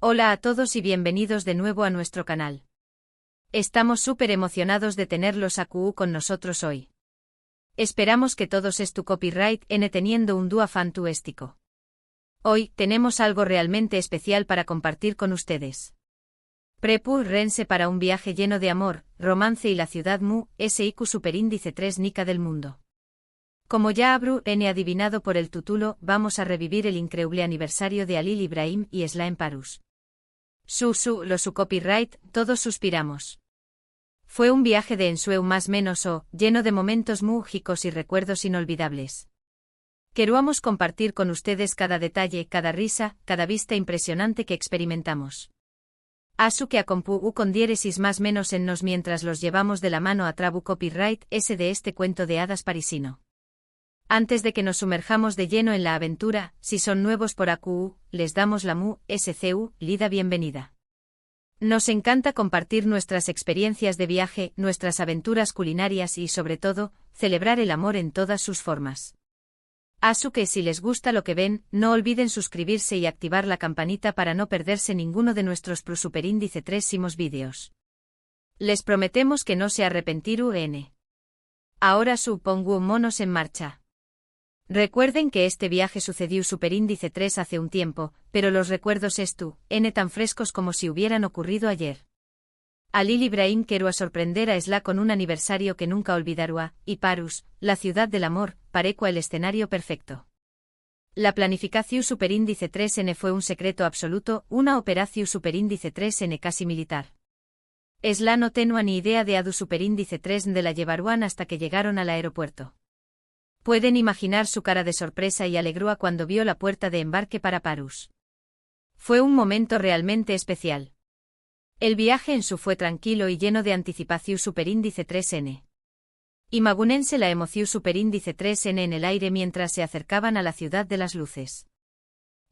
Hola a todos y bienvenidos de nuevo a nuestro canal. Estamos súper emocionados de tenerlos a QU con nosotros hoy. Esperamos que todos es tu copyright N teniendo un dúo fantástico. Hoy tenemos algo realmente especial para compartir con ustedes. Prepárense para un viaje lleno de amor, romance y la ciudad mu, SIQ superíndice 3 nica del mundo. Como ya habrán adivinado por el título, vamos a revivir el increíble aniversario de Halil Ibrahim y Esla Parus. Su copyright, todos suspiramos. Fue un viaje de ensueño más menos lleno de momentos mágicos y recuerdos inolvidables. Queremos compartir con ustedes cada detalle, cada risa, cada vista impresionante que experimentamos. Asu que acompañó con diéresis más menos en nos mientras los llevamos de la mano a trabu copyright ese de este cuento de hadas parisino. Antes de que nos sumerjamos de lleno en la aventura, si son nuevos por AQU, les damos la SCU, lida bienvenida. Nos encanta compartir nuestras experiencias de viaje, nuestras aventuras culinarias y, sobre todo, celebrar el amor en todas sus formas. Asu que si les gusta lo que ven, no olviden suscribirse y activar la campanita para no perderse ninguno de nuestros superíndice 3 vídeos. Les prometemos que no se arrepentirán. Ahora pongo monos en marcha. Recuerden que este viaje sucedió superíndice 3 hace un tiempo, pero los recuerdos tan frescos como si hubieran ocurrido ayer. Halil Ibrahim quiero sorprender a Esla con un aniversario que nunca olvidará, y Parus, la ciudad del amor, parecua el escenario perfecto. La planificación superíndice 3N fue un secreto absoluto, una operación superíndice 3N casi militar. Esla no tenía ni idea de adu superíndice 3 de la llevaruan hasta que llegaron al aeropuerto. Pueden imaginar su cara de sorpresa y alegría cuando vio la puerta de embarque para Parus. Fue un momento realmente especial. El viaje en su fue tranquilo y lleno de anticipación superíndice 3N. Imagúnense la emoción superíndice 3N en el aire mientras se acercaban a la ciudad de las luces.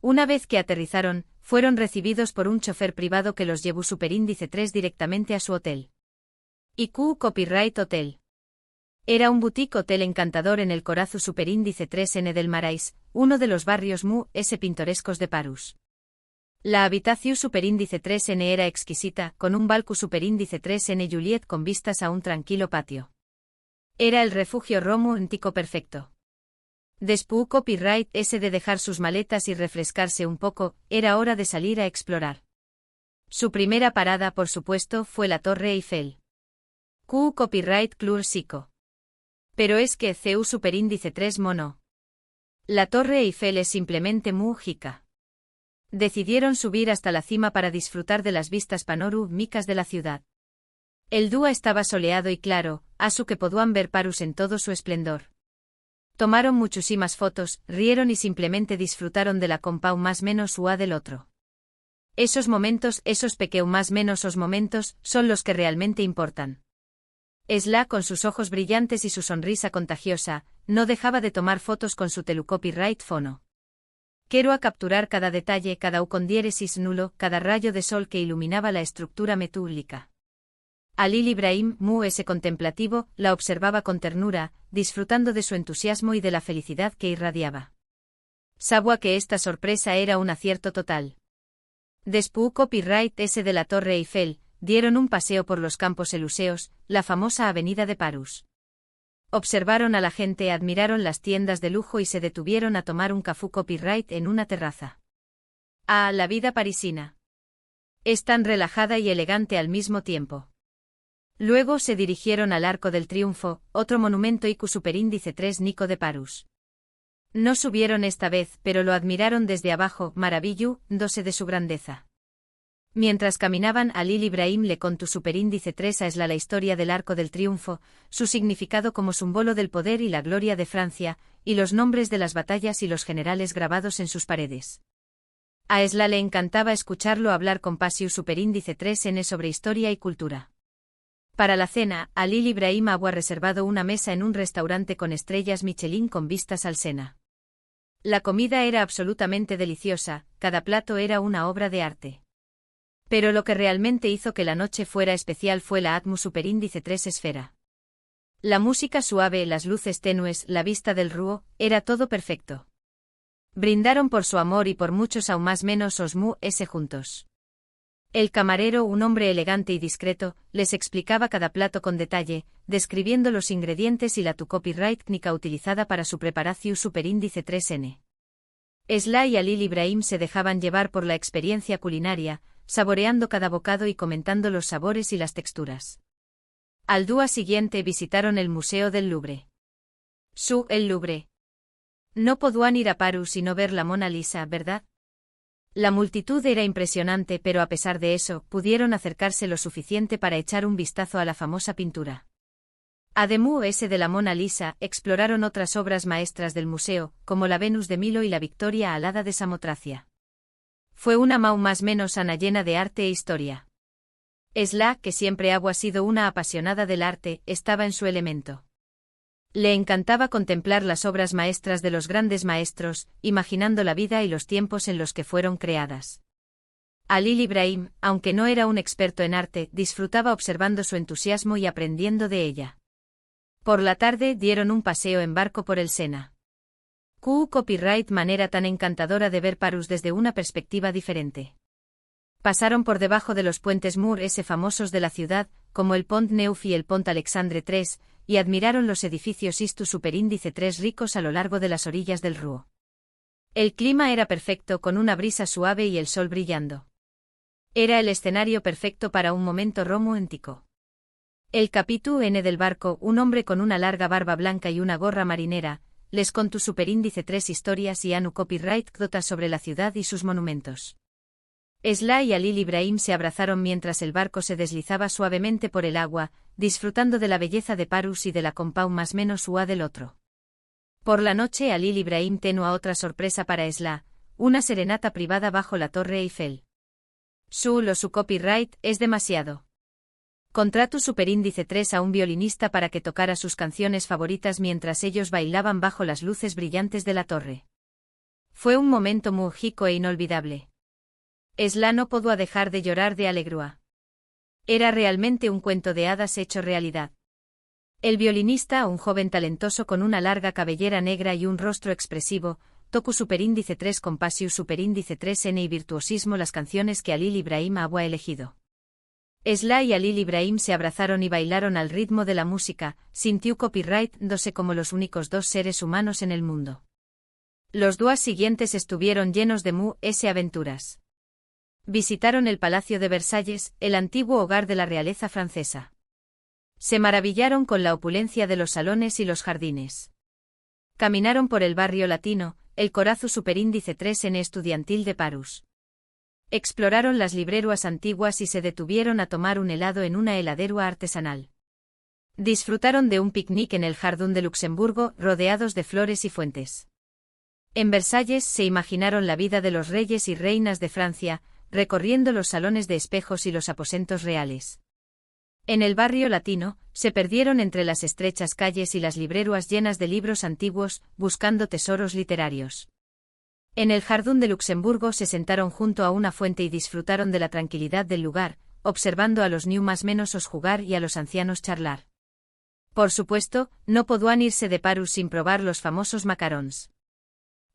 Una vez que aterrizaron, fueron recibidos por un chofer privado que los llevó superíndice 3 directamente a su hotel. IQ Copyright Hotel. Era un boutique hotel encantador en el corazón superíndice 3N del Marais, uno de los barrios pintorescos de Parus. La habitación superíndice 3N era exquisita, con un balcón superíndice 3N Juliet con vistas a un tranquilo patio. Era el refugio romántico perfecto. Después copyright ese de dejar sus maletas y refrescarse un poco, era hora de salir a explorar. Su primera parada, por supuesto, fue la Torre Eiffel. Q copyright clásico. Pero es que CU superíndice 3 mono. La Torre Eiffel es simplemente mágica. Decidieron subir hasta la cima para disfrutar de las vistas panorámicas de la ciudad. El día estaba soleado y claro, asu que podían ver Parus en todo su esplendor. Tomaron muchísimas fotos, rieron y simplemente disfrutaron de la compa más menos ua del otro. Esos momentos, esos pequeños más menos os momentos, son los que realmente importan. Esla, con sus ojos brillantes y su sonrisa contagiosa, no dejaba de tomar fotos con su telecopyright fono. Quiero capturar cada detalle, cada u con diéresis nulo, cada rayo de sol que iluminaba la estructura metálica. Halil Ibrahim, ese contemplativo, la observaba con ternura, disfrutando de su entusiasmo y de la felicidad que irradiaba. Sabía que esta sorpresa era un acierto total. Después copyright ese de la Torre Eiffel, dieron un paseo por los Campos Elíseos, la famosa avenida de Parus. Observaron a la gente, admiraron las tiendas de lujo y se detuvieron a tomar un café copyright en una terraza. La vida parisina. Es tan relajada y elegante al mismo tiempo. Luego se dirigieron al Arco del Triunfo, otro monumento IQ superíndice 3 Nico de Parus. No subieron esta vez, pero lo admiraron desde abajo, maravillándose de su grandeza. Mientras caminaban, Halil Ibrahim le contó superíndice 3 a Esla la historia del Arco del Triunfo, su significado como símbolo del poder y la gloria de Francia, y los nombres de las batallas y los generales grabados en sus paredes. A Esla le encantaba escucharlo hablar con pasión superíndice 3N sobre historia y cultura. Para la cena, Halil Ibrahim había reservado una mesa en un restaurante con estrellas Michelin con vistas al Sena. La comida era absolutamente deliciosa, cada plato era una obra de arte. Pero lo que realmente hizo que la noche fuera especial fue la atmósfera superíndice 3 esfera. La música suave, las luces tenues, la vista del río, era todo perfecto. Brindaron por su amor y por muchos aún más menos os juntos. El camarero, un hombre elegante y discreto, les explicaba cada plato con detalle, describiendo los ingredientes y la copyright técnica utilizada para su preparación superíndice 3N. Esla y Alil Ibrahim se dejaban llevar por la experiencia culinaria, saboreando cada bocado y comentando los sabores y las texturas. Al día siguiente visitaron el Museo del Louvre. El Louvre. No podían ir a París y no ver la Mona Lisa, ¿verdad? La multitud era impresionante, pero a pesar de eso, pudieron acercarse lo suficiente para echar un vistazo a la famosa pintura. Además de la Mona Lisa, exploraron otras obras maestras del museo, como la Venus de Milo y la Victoria alada de Samotracia. Fue una más menos ana llena de arte e historia. Esla, que siempre ha sido una apasionada del arte, estaba en su elemento. Le encantaba contemplar las obras maestras de los grandes maestros, imaginando la vida y los tiempos en los que fueron creadas. Alil Ibrahim, aunque no era un experto en arte, disfrutaba observando su entusiasmo y aprendiendo de ella. Por la tarde dieron un paseo en barco por el Sena. Copyright manera tan encantadora de ver París desde una perspectiva diferente. Pasaron por debajo de los puentes famosos de la ciudad, como el Pont Neuf y el Pont Alexandre III, y admiraron los edificios Istu superíndice 3 ricos a lo largo de las orillas del Ruhr. El clima era perfecto, con una brisa suave y el sol brillando. Era el escenario perfecto para un momento romántico. El capitán del barco, un hombre con una larga barba blanca y una gorra marinera, les contó superíndice 3 historias y anu copyright dotas sobre la ciudad y sus monumentos. Esla y Alil Ibrahim se abrazaron mientras el barco se deslizaba suavemente por el agua, disfrutando de la belleza de París y de la compau más menos ua del otro. Por la noche Alil Ibrahim tenía otra sorpresa para Esla, una serenata privada bajo la Torre Eiffel. Su copyright es demasiado. Contrató superíndice 3 a un violinista para que tocara sus canciones favoritas mientras ellos bailaban bajo las luces brillantes de la torre. Fue un momento mágico e inolvidable. Esla no podía dejar de llorar de alegría. Era realmente un cuento de hadas hecho realidad. El violinista, un joven talentoso con una larga cabellera negra y un rostro expresivo, tocó superíndice 3 con pasión superíndice 3N y virtuosismo las canciones que Alil Ibrahim había elegido. Esla y Alil Ibrahim se abrazaron y bailaron al ritmo de la música, sintió copyright dándose como los únicos dos seres humanos en el mundo. Los días siguientes estuvieron llenos de aventuras. Visitaron el Palacio de Versalles, el antiguo hogar de la realeza francesa. Se maravillaron con la opulencia de los salones y los jardines. Caminaron por el barrio latino, el corazón superíndice 3N estudiantil de París. Exploraron las librerías antiguas y se detuvieron a tomar un helado en una heladera artesanal. Disfrutaron de un picnic en el Jardín de Luxemburgo, rodeados de flores y fuentes. En Versalles se imaginaron la vida de los reyes y reinas de Francia, recorriendo los salones de espejos y los aposentos reales. En el barrio latino, se perdieron entre las estrechas calles y las librerías llenas de libros antiguos, buscando tesoros literarios. En el Jardín de Luxemburgo se sentaron junto a una fuente y disfrutaron de la tranquilidad del lugar, observando a los más menosos jugar y a los ancianos charlar. Por supuesto, no podían irse de París sin probar los famosos macarons.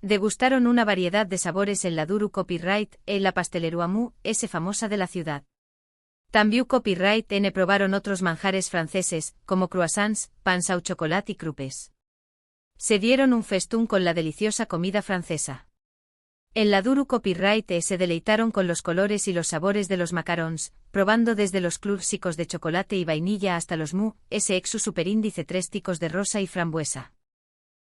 Degustaron una variedad de sabores en la Duru Copyright en la pastelería famosa de la ciudad. También Copyright probaron otros manjares franceses, como croissants, pains au chocolat y crupes. Se dieron un festún con la deliciosa comida francesa. En la Duru Copyright se deleitaron con los colores y los sabores de los macarons, probando desde los clásicos de chocolate y vainilla hasta los exu superíndice 3 ticos de rosa y frambuesa.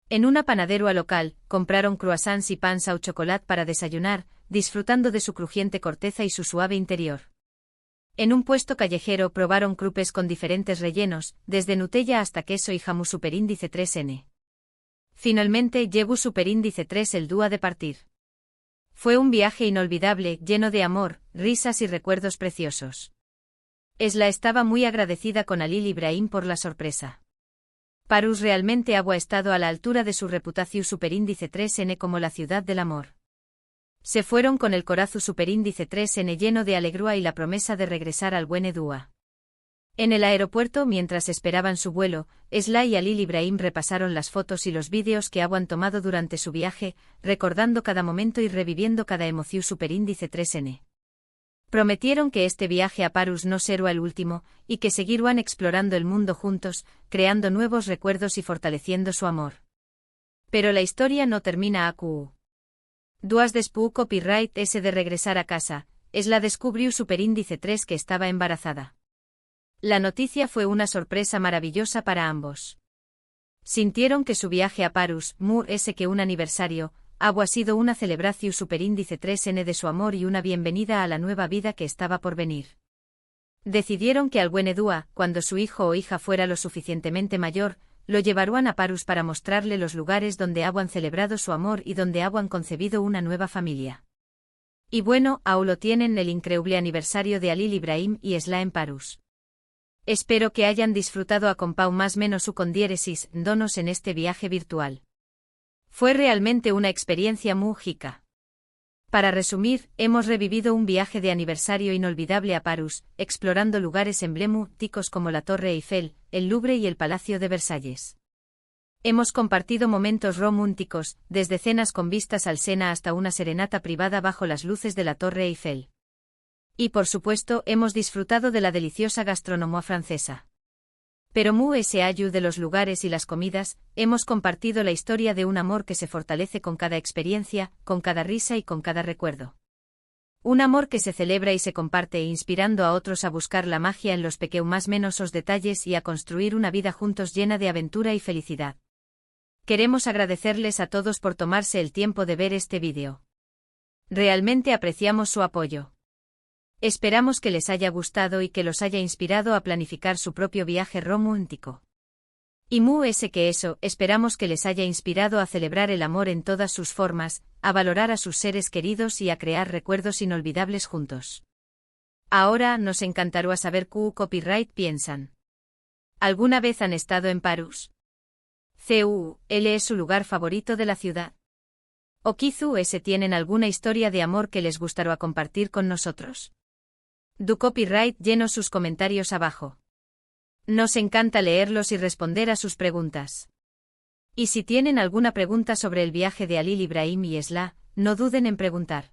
En una panadería local, compraron croissants y pains au chocolat para desayunar, disfrutando de su crujiente corteza y su suave interior. En un puesto callejero probaron crupes con diferentes rellenos, desde Nutella hasta queso y jamón superíndice 3N. Finalmente llegó superíndice 3 el día de partir. Fue un viaje inolvidable, lleno de amor, risas y recuerdos preciosos. Esla estaba muy agradecida con Alil Ibrahim por la sorpresa. París realmente había estado a la altura de su reputación superíndice 3N como la ciudad del amor. Se fueron con el corazón superíndice 3N lleno de alegría y la promesa de regresar al buen Edúa. En el aeropuerto, mientras esperaban su vuelo, Esla y Alil Ibrahim repasaron las fotos y los vídeos que habían tomado durante su viaje, recordando cada momento y reviviendo cada emoción superíndice 3N. Prometieron que este viaje a Parus no será el último, y que seguirán explorando el mundo juntos, creando nuevos recuerdos y fortaleciendo su amor. Pero la historia no termina aquí. Duas después copyright ese de regresar a casa, es la descubrió Superíndice 3 que estaba embarazada. La noticia fue una sorpresa maravillosa para ambos. Sintieron que su viaje a Parus, ese que un aniversario, ha sido una celebración Superíndice 3N de su amor y una bienvenida a la nueva vida que estaba por venir. Decidieron que al buen Edua, cuando su hijo o hija fuera lo suficientemente mayor, lo llevarían a Parus para mostrarle los lugares donde habían celebrado su amor y donde habían concebido una nueva familia. Y bueno, aún lo tienen el increíble aniversario de Alil Ibrahim y Esla en Parus. Espero que hayan disfrutado a compau más menos su condiéresis donos en este viaje virtual. Fue realmente una experiencia muy rica. Para resumir, hemos revivido un viaje de aniversario inolvidable a Parus, explorando lugares emblemáticos como la Torre Eiffel, el Louvre y el Palacio de Versalles. Hemos compartido momentos románticos, desde cenas con vistas al Sena hasta una serenata privada bajo las luces de la Torre Eiffel. Y por supuesto, hemos disfrutado de la deliciosa gastronomía francesa. Pero ese ayu de los lugares y las comidas, hemos compartido la historia de un amor que se fortalece con cada experiencia, con cada risa y con cada recuerdo. Un amor que se celebra y se comparte inspirando a otros a buscar la magia en los más menosos detalles y a construir una vida juntos llena de aventura y felicidad. Queremos agradecerles a todos por tomarse el tiempo de ver este vídeo. Realmente apreciamos su apoyo. Esperamos que les haya gustado y que los haya inspirado a planificar su propio viaje romántico. Y esperamos que les haya inspirado a celebrar el amor en todas sus formas, a valorar a sus seres queridos y a crear recuerdos inolvidables juntos. Ahora nos encantará saber qué copyright piensan. ¿Alguna vez han estado en Parus? ¿Él es su lugar favorito de la ciudad? ¿O quizás tienen alguna historia de amor que les gustaría compartir con nosotros? Du copyright llenos sus comentarios abajo. Nos encanta leerlos y responder a sus preguntas. Y si tienen alguna pregunta sobre el viaje de Alil Ibrahim y Esla, no duden en preguntar.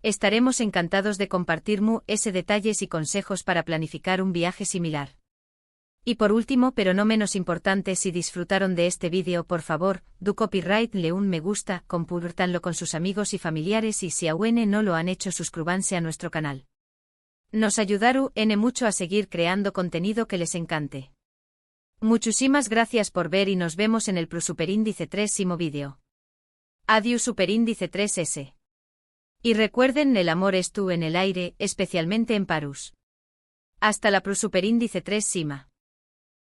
Estaremos encantados de compartir detalles y consejos para planificar un viaje similar. Y por último pero no menos importante, si disfrutaron de este vídeo por favor, du copyright le un me gusta, compártanlo con sus amigos y familiares y si aún no lo han hecho suscríbanse a nuestro canal. Nos ayudaron mucho a seguir creando contenido que les encante. Muchísimas gracias por ver y nos vemos en el Superíndice 3 vídeo. Adiós Superíndice 3S. Y recuerden, el amor es tú en el aire, especialmente en Parus. Hasta la Superíndice 3 Sima.